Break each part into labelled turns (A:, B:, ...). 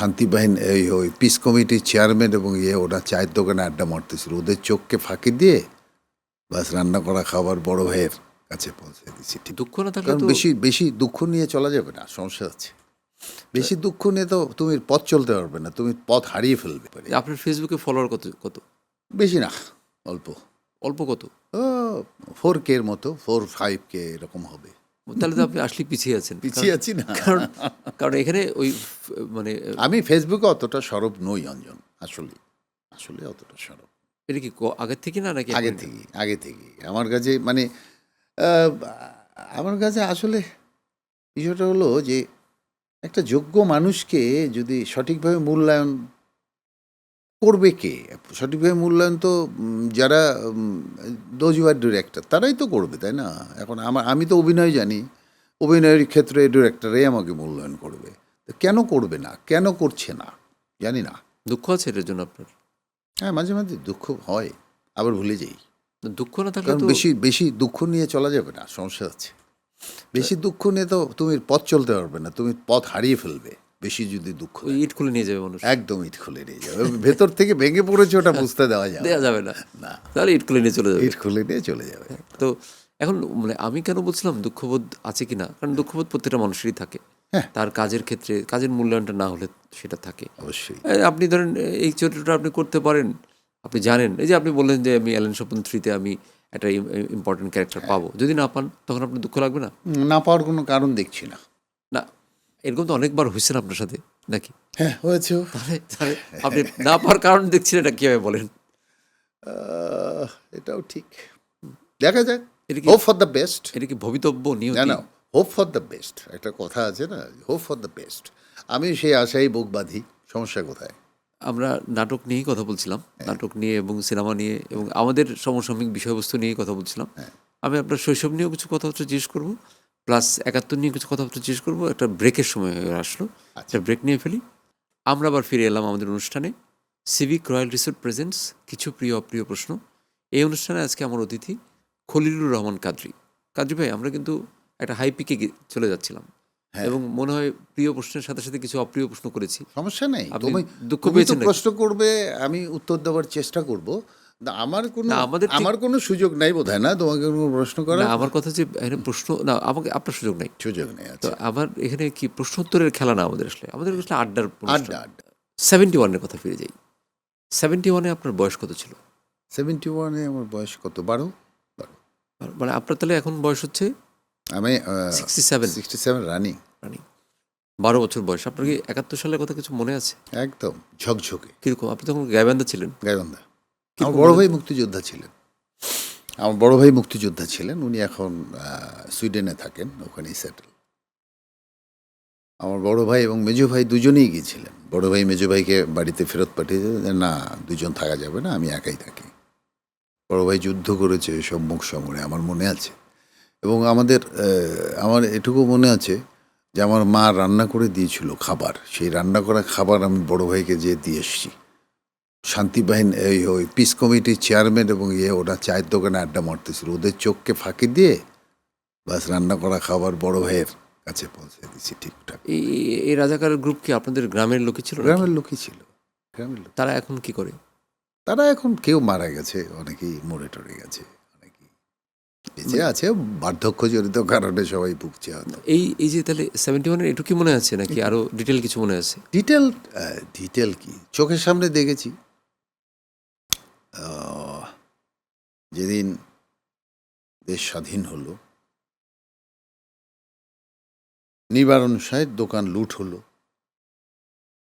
A: শান্তি বাহিনী ওই পিস কমিটির চেয়ারম্যান এবং ওরা চায়ের দোকানে আড্ডা মারতেছিল, ওদের চোখকে ফাঁকি দিয়ে বাস রান্না করা খাবার বড় ভাইয়ের কাছে পৌঁছে দিচ্ছি। ঠিক,
B: দুঃখ না থাকলে
A: কারণ
B: তো
A: বেশি বেশি দুঃখ নিয়ে চলা যাবে না, সমস্যা আছে। বেশি দুঃখ নিয়ে তো তুমি পথ চলতে পারবে না, তুমি পথ হারিয়ে ফেলবে।
B: আপনার ফেসবুকে ফলোয়ার কত কত?
A: বেশি না, অল্প।
B: অল্প কত?
A: 4K এর মতো, 4-5K এরকম হবে।
B: তাহলে তো আপনি আসলে পিছিয়ে আছেন।
A: পিছিয়ে আছি না,
B: কারণ কারণ এখানে ওই মানে
A: আমি ফেসবুকে অতটা সরব নই অঞ্জন, আসলে আসলে অতটা সরব।
B: এটা কি আগের থেকে না নাকি
A: আগে থেকে আমার কাছে মানে আমার কাছে আসলে বিষয়টা হলো যে একটা যোগ্য মানুষকে যদি সঠিকভাবে মূল্যায়ন করবে কে, সঠিকভাবে মূল্যায়ন তো যারা দোজ ইউ আর ডিরেক্টর তারাই তো করবে, তাই না? এখন আমি তো অভিনয় জানি, অভিনয়ের ক্ষেত্রে ডিরেক্টরই আমাকে মূল্যায়ন করবে। তো কেন করবে না, কেন করছে না জানি না।
B: দুঃখ আছে এটার জন্য আপনার?
A: হ্যাঁ, মাঝে মাঝে দুঃখ হয়, আবার ভুলে যাই।
B: দুঃখ না থাকলে
A: কারণ
B: তো
A: বেশি বেশি দুঃখ নিয়ে চলা যাবে না, সমস্যা আছে। বেশি দুঃখ নিয়ে তো তুমি পথ চলতে পারবে না, তুমি পথ হারিয়ে ফেলবে বেশি যদি দুঃখ।
B: ওই ইট খুলে নিয়ে যাবে মানুষ,
A: একদম ইট খুলে নিয়ে যাবে, ভেতর থেকে ভেঙে পড়েছে ওটা বুঝতে দেওয়া
B: যাবে না,
A: না,
B: তাহলে ইট খুলে নিয়ে চলে যাবে।
A: ইট খুলে নিয়ে চলে যাবে।
B: তো এখন মানে আমি কেন বলছিলাম দুঃখবোধ আছে কি না, কারণ দুঃখবোধ প্রত্যেকটা মানুষেরই থাকে।
A: হ্যাঁ,
B: তার কাজের ক্ষেত্রে কাজের মূল্যায়নটা না হলে সেটা থাকে
A: অবশ্যই।
B: আপনি ধরেন এই চরিত্রটা আপনি করতে পারেন, আপনি জানেন, এই যে আপনি বললেন যে আমি অ্যালেন স্বপন 3-তে আমি একটা ইম্পর্টেন্ট ক্যারেক্টার পাবো, যদি না পান তখন আপনার দুঃখ লাগবে না?
A: না পাওয়ার কোনো কারণ দেখছি না।
B: না, এরকম তো অনেকবার হয়েছে না আপনার সাথে নাকি?
A: হ্যাঁ, হয়েছে।
B: তাহলে আপনি না পাওয়ার কারণ দেখছেন, এটা কীভাবে বলেন?
A: এটাও ঠিক, দেখা যাক।
B: এটা কি
A: হোপ ফর দ্য বেস্ট।
B: এটা কি ভবিতব্য নিয়তি?
A: না, হোপ ফর দ্য বেস্ট একটা কথা আছে না, হোপ ফর দ্য বেস্ট। আমি সেই আশাই বুক বাঁধি। সমস্যা কোথায়?
B: আমরা নাটক নিয়েই কথা বলছিলাম, নাটক নিয়ে এবং সিনেমা নিয়ে এবং আমাদের সমসাময়িক বিষয়বস্তু নিয়েই কথা বলছিলাম। আমি আপনার শৈশব নিয়েও কিছু কথাবার্তা জিজ্ঞেস করবো, প্লাস 71 নিয়ে কিছু কথাবার্তা জিজ্ঞেস করবো। একটা ব্রেকের সময় হয়ে আসলো, একটা ব্রেক নিয়ে ফেলি। আমরা আবার ফিরে এলাম আমাদের অনুষ্ঠানে, সিভিক রয়্যাল রিসোর্ট প্রেজেন্টস কিছু প্রিয় অপ্রিয় প্রশ্ন। এই অনুষ্ঠানে আজকে আমার অতিথি খলিলুর রহমান কাদরি। কাদরি ভাই, আমরা কিন্তু একটা হাই পিকে চলে যাচ্ছিলাম এবং মনে হয় প্রিয় প্রশ্নের সাথে সাথে কিছু অপ্রিয় প্রশ্ন করেছি।
A: সমস্যা নেই,
B: আপনি
A: তুমি
B: দুঃখ
A: তুমি তো
B: পেয়েছেন নাকি?
A: প্রশ্ন করবে, আমি উত্তর দেওয়ার চেষ্টা করব। না, আমার কোনো সুযোগ নাই বোধহয়, না তোমাকে কোনো প্রশ্ন
B: না,
A: করার
B: আমার কথা যে এখানে প্রশ্ন না, আমাকে আপনার সুযোগ নেই।
A: সুযোগ নেই।
B: তো
A: আচ্ছা,
B: আবার এখানে কি প্রশ্ন উত্তরের খেলা না, আমাদের আসলে আড্ডার
A: আড্ডা।
B: 71-এর কথা ফিরে যাই। 71-এ আপনার বয়স কত ছিল?
A: 71-এ আমার বয়স কত? 12।
B: মানে আপনার তাহলে এখন বয়স হচ্ছে
A: আমি
B: 67
A: রানিং।
B: 12 বছর বয়স। আপনার কি 71 সালের কথা কিছু মনে আছে?
A: একদম ঝকঝকে।
B: কিরকম? আপনি তখন গাইবান্ধা ছিলেন?
A: গাইবান্ধা। আমার বড় ভাই মুক্তিযোদ্ধা ছিলেন। উনি এখন সুইডেনে থাকেন, ওখানেই সেটেল। আমার বড় ভাই এবং মেজো ভাই দুজনেই গিয়েছিলেন। বড় ভাই মেজো ভাইকে বাড়িতে ফেরত পাঠিয়ে যে না, দুজন থাকা যাবে না, আমি একাই থাকি। বড় ভাই যুদ্ধ করেছে সম্মুখ সমরে, আমার মনে আছে। এবং আমার এটুকু মনে আছে যে আমার মা রান্না করে দিয়েছিল খাবার, সেই রান্না করা খাবার আমি বড় ভাইকে যেয়ে দিয়ে এসেছি। শান্তি বাহিনী ওই পিস কমিটির চেয়ারম্যান এবং ওরা চায়ের দোকানে আড্ডা মারতেছিল, ওদের চোখকে ফাঁকি দিয়ে বাস রান্না করা খাবার বড় ভাইয়ের কাছে পৌঁছে দিচ্ছি ঠিকঠাক।
B: এই রাজাকার গ্রুপ কি আপনাদের গ্রামের লোকই ছিল?
A: গ্রামের লোকই ছিল, গ্রামের লোক।
B: তারা এখন কি করে?
A: তারা এখন কেউ মারা গেছে, অনেকেই মরে টরে গেছে, অনেকেই বেঁচে আছে, বার্ধক্যজনিত কারণে সবাই ভুগছে হয়তো।
B: এই যে তাহলে 71-এর এটু কি মনে আছে নাকি আরো ডিটেল কিছু মনে আছে?
A: ডিটেল কি, চোখের সামনে দেখেছি। যেদিন দেশ স্বাধীন হলো, নিবারণ সাহেব দোকান লুট হলো,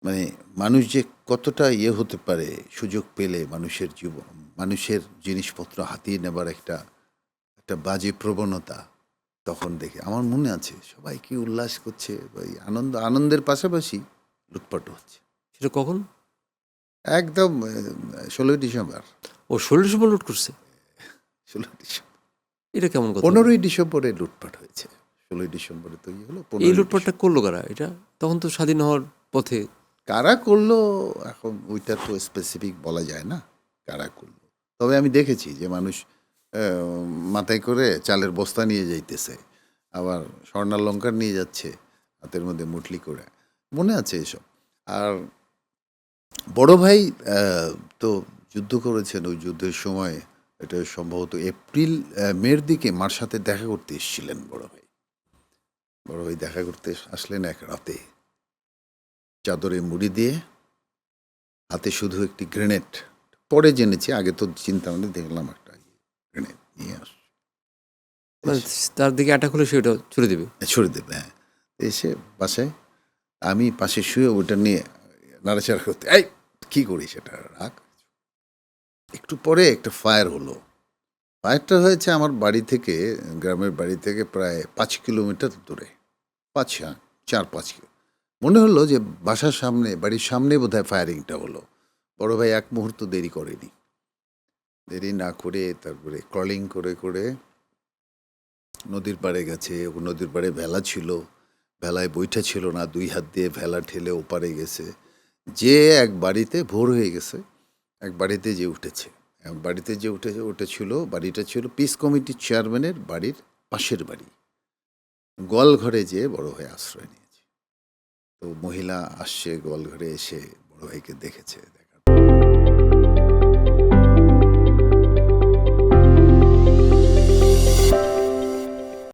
A: মানে মানুষ যে কতটা হতে পারে সুযোগ পেলে, মানুষের জিনিসপত্র হাতিয়ে নেবার একটা বাজে প্রবণতা তখন দেখে আমার মনে আছে। সবাই কি উল্লাস করছে, আনন্দের পাশাপাশি লুটপাট হচ্ছে।
B: সেটা কখন?
A: একদম 16ই ডিসেম্বর।
B: ও 16 ডিসেম্বর লুট করছে?
A: 16ই ডিসেম্বর।
B: এটা কেমন কথা?
A: 15ই ডিসেম্বরে লুটপাট হয়েছে। 16ই ডিসেম্বরে তো হলো।
B: এই লুটপাটটা করলো কারা? এটা তখন তো স্বাধীন হওয়ার পথে।
A: কারা করলো এখন ওইটা তো স্পেসিফিক বলা যায় না কারা করলো। তবে আমি দেখেছি যে মানুষ মাথায় করে চালের বস্তা নিয়ে যাইতেছে, আবার স্বর্ণালঙ্কার নিয়ে যাচ্ছে হাতের মধ্যে মুঠলি করে, মনে আছে এসব। আর বড় ভাই তো যুদ্ধ করেছেন। ওই যুদ্ধের সময় এটা সম্ভবত এপ্রিল মের দিকে মার সাথে দেখা করতে এসেছিলেন বড় ভাই। বড় ভাই দেখা করতে আসলেন এক রাতে, চাদরে মুড়ি দিয়ে, হাতে শুধু একটি গ্রেনেড। পরে জেনেছি, আগে তো চিন্তা মানে দেখলাম একটা গ্রেনেড নিয়ে আসছে,
B: মানে তার দিকে অ্যাটাক হলে সে ওটা ছুড়ে দেবে।
A: ছুড়ে দেবে। হ্যাঁ, এসে বাসায় আমি পাশে শুয়ে ওটা নিয়ে নাড়াচাড়া করতে, এই কী করি সেটা রাখ। একটু পরে একটা ফায়ার হলো। ফায়ারটা হয়েছে আমার বাড়ি থেকে, গ্রামের বাড়ি থেকে প্রায় 5 কিলোমিটার দূরে। 5, হ্যাঁ, 4-5 কিলো। মনে হলো যে বাসার সামনে, বাড়ির সামনে বোধহয় ফায়ারিংটা হলো। বড় ভাই এক মুহূর্ত দেরি করেনি। দেরি না করে তারপরে ক্রলিং করে করে নদীর পাড়ে গেছে। নদীর পাড়ে ভেলা ছিল, ভেলায় বৈঠা ছিল না, 2 হাত দিয়ে ভেলা ঠেলে ওপারে গেছে। যে এক বাড়িতে ভোর হয়ে গেছে, এক বাড়িতে যে উঠেছে। বাড়িতে যে উঠেছে ওটা ছিল, বাড়িটা ছিল পিস কমিটির চেয়ারম্যানের বাড়ির পাশের বাড়ি। গোয়ালঘরে যেয়ে বড় ভাই আশ্রয় নিয়েছে। তো মহিলা আসছে গোয়ালঘরে, এসে বড় ভাইকে দেখেছে।